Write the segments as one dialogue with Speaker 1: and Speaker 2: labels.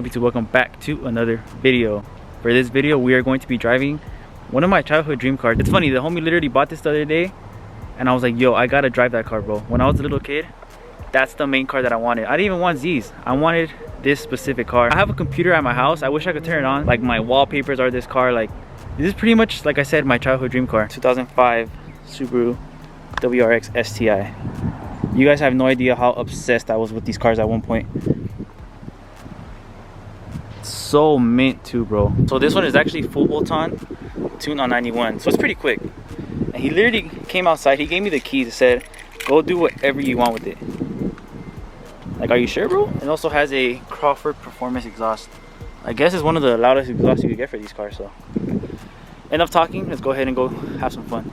Speaker 1: up YouTube? Welcome back to another video. For this video we are going to be driving one of my childhood dream cars. It's funny, the homie literally bought this the other day and I was like, yo, I gotta drive that car, bro. When I was a little kid, that's the main car that I wanted. I didn't even want Z's. I wanted this specific car. I have a computer at my house. I wish I could turn it on. Like, my wallpapers are this car. Like, this is pretty much, like I said, my childhood dream car. 2005 Subaru WRX STI. You guys have no idea how obsessed I was with these cars at one point. So mint too, bro. So this one is actually full bolt-on, tuned on 91, so it's pretty quick. And he literally came outside, he gave me the keys and said, go do whatever you want with it. Like, are you sure, bro? It also has a Crawford performance exhaust. I guess it's one of the loudest exhausts you could get for these cars. So enough talking, let's go ahead and go have some fun.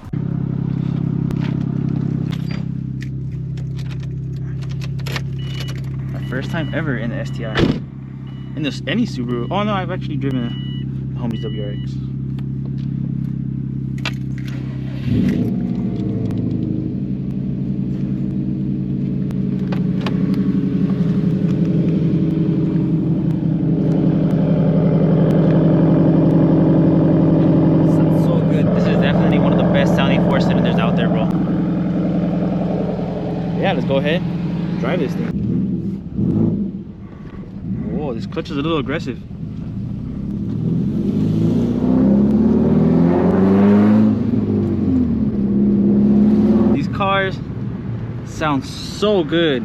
Speaker 1: My first time ever in the STI. In this any Subaru. Oh no, I've actually driven a homie's WRX. Sounds so good. This is definitely one of the best sounding 4-cylinders out there, bro. Yeah, let's go ahead, drive this thing. Whoa, this clutch is a little aggressive. These cars sound so good.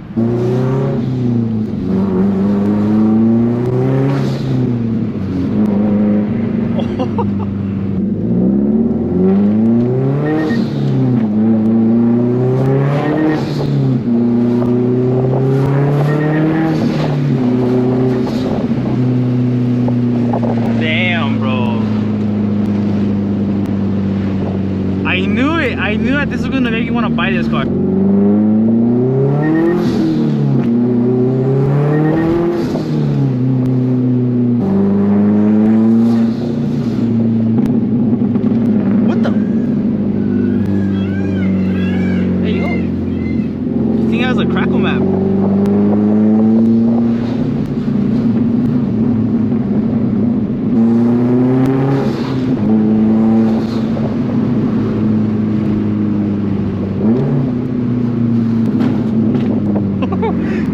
Speaker 1: I knew that this was gonna make you want to buy this car. What the? There you go. This thing has a crackle map.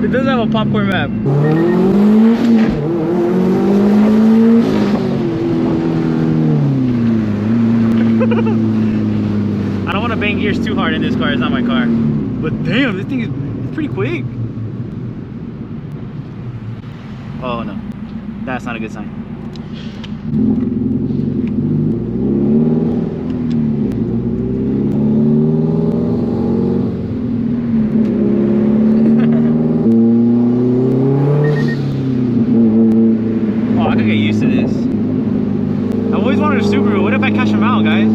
Speaker 1: It does have a popcorn map. I don't want to bang gears too hard in this car. It's not my car. But damn, this thing is pretty quick. Oh no, that's not a good sign. I always wanted a Subaru. What if I cash them out, guys?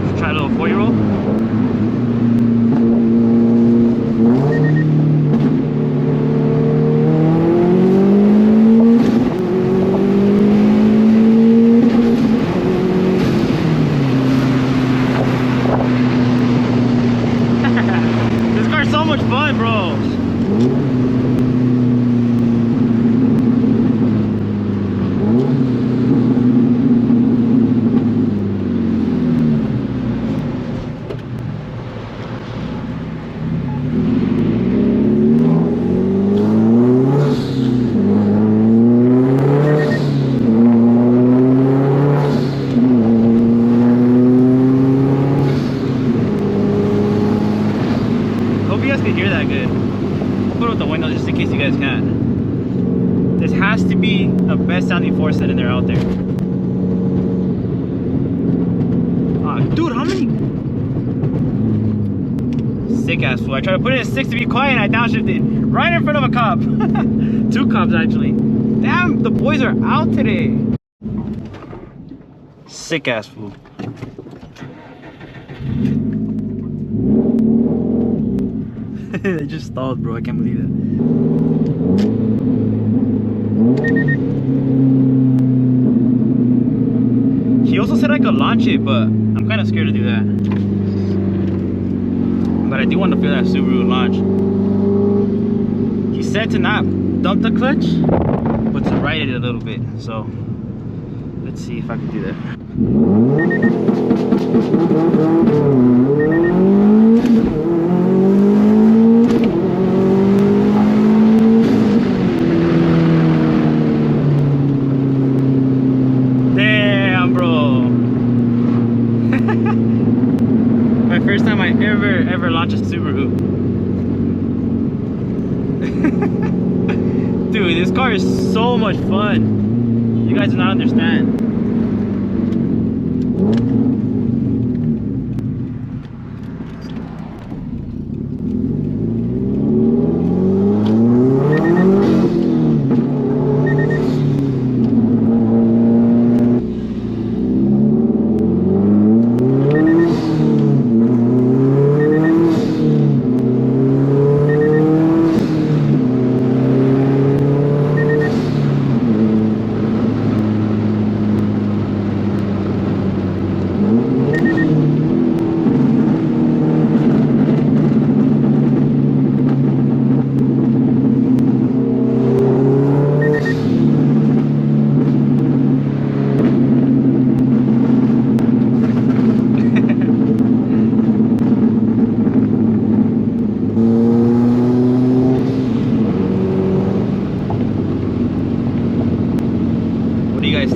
Speaker 1: Let's try a little 4-year-old. So much fun, bro. Hope you guys can hear that good. I'll put it with the window just in case you guys can. This has to be the best sounding 4-cylinder out there. Dude, how many? Sick ass fool. I tried to put it in 6 to be quiet and I downshifted right in front of a cop. 2 cops actually. Damn, the boys are out today. Sick ass fool. It just stalled, bro. I can't believe that. He also also said I could launch it, but I'm kind of scared to do that. But I do want to feel that Subaru launch. He said to not dump the clutch, but to ride it a little bit. So let's see if I can do that. Damn, bro. My first time I ever launched a Subaru. Dude, this car is so much fun. You guys do not understand.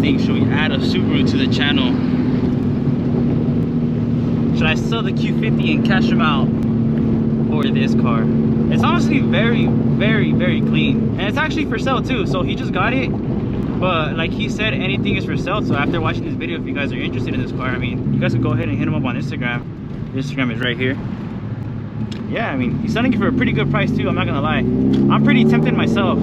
Speaker 1: Should we add a Subaru to the channel? Should I sell the Q50 and cash him out for this car? It's honestly very clean, and it's actually for sale too. So he just got it, but like he said, anything is for sale. So after watching this video, if you guys are interested in this car, I mean, you guys can go ahead and hit him up on Instagram. His Instagram is right here. Yeah, I mean, he's selling it for a pretty good price too, I'm not gonna lie. I'm pretty tempted myself.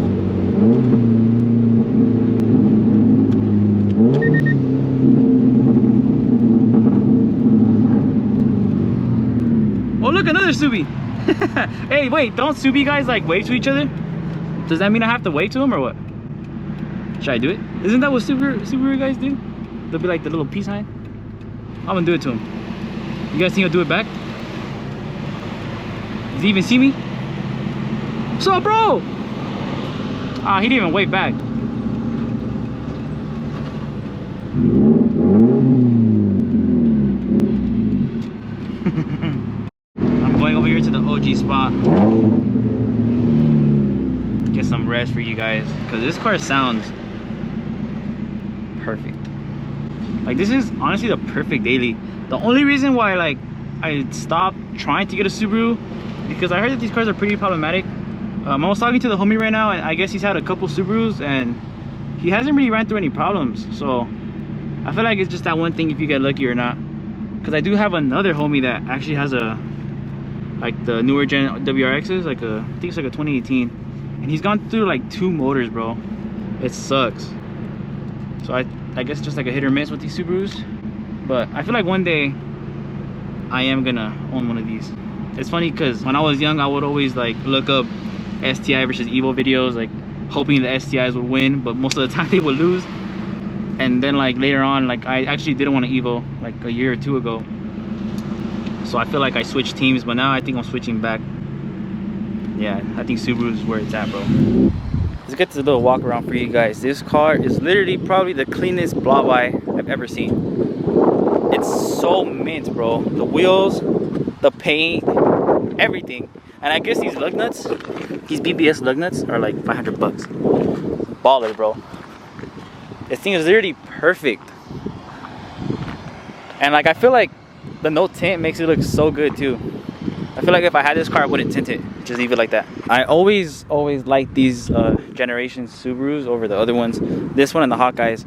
Speaker 1: Oh look, another Subi. Hey, wait, don't Subi guys like wave to each other? Does that mean I have to wave to him or what? Should I do it? Isn't that what Subaru guys do? They'll be like the little peace sign. I'm gonna do it to him. You guys think he'll do it back? Does he even see me? What's up, bro? Ah, he didn't even wave back. I'm going over here to the OG spot. Get some rest for you guys, because this car sounds perfect. Like, this is honestly the perfect daily. The only reason why like I stopped trying to get a Subaru, because I heard that these cars are pretty problematic. I was talking to the homie right now, and I guess he's had a couple Subarus and he hasn't really ran through any problems. So I feel like it's just that one thing if you get lucky or not. Because I do have another homie that actually has a, like the newer gen WRXs, like a, I think it's like a 2018, and he's gone through like 2 motors, bro. It sucks. So I guess just like a hit or miss with these Subarus. But I feel like one day I am gonna own one of these. It's funny because when I was young, I would always like look up STI versus Evo videos, like hoping the STIs would win, but most of the time they would lose. And then like later on, like I actually didn't want to Evo like a year or 2 ago. So I feel like I switched teams, but now I think I'm switching back. Yeah, I think Subaru is where it's at, bro. Let's get this little walk around for you guys. This car is literally probably the cleanest blobeye I've ever seen. It's so mint, bro. The wheels, the paint, everything. And I guess these lug nuts, these BBS lug nuts are like 500 bucks. Baller, bro. This thing is literally perfect. And like I feel like the no tint makes it look so good too. I feel like if I had this car, I wouldn't tint it. Just leave it like that. I always like these generation Subarus over the other ones. This one and the Hawkeyes.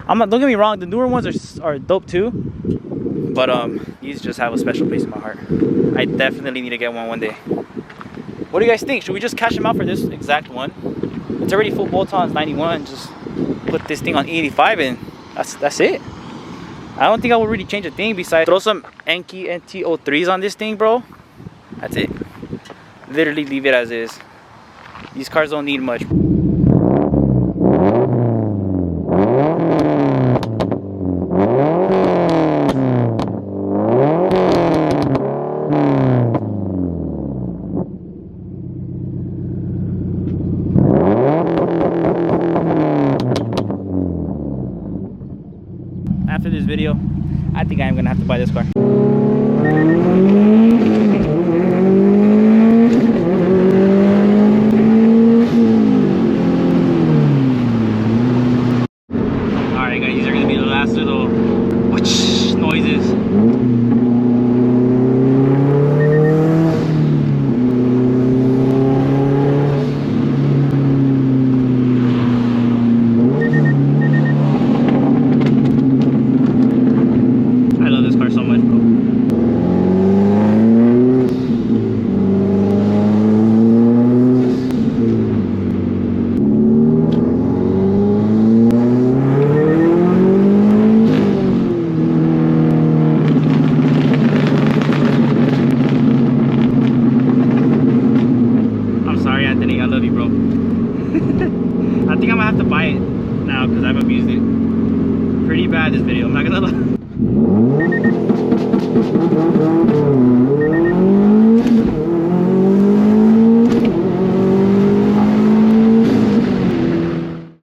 Speaker 1: Don't get me wrong, the newer ones are dope too. But these just have a special place in my heart. I definitely need to get one day. What do you guys think? Should we just cash them out for this exact one? It's already full bolt-ons, 91. Just put this thing on 85 and that's it. I don't think I will really change a thing besides throw some Enki NT03s on this thing, bro. That's it. Literally leave it as is. These cars don't need much. After this video, I think I am gonna have to buy this car. Alright guys, these are gonna be the last little noises. I love this car so much, bro. Anthony, I love you, bro. I think I'm gonna have to buy it now because I've abused it pretty bad this video, I'm not gonna lie.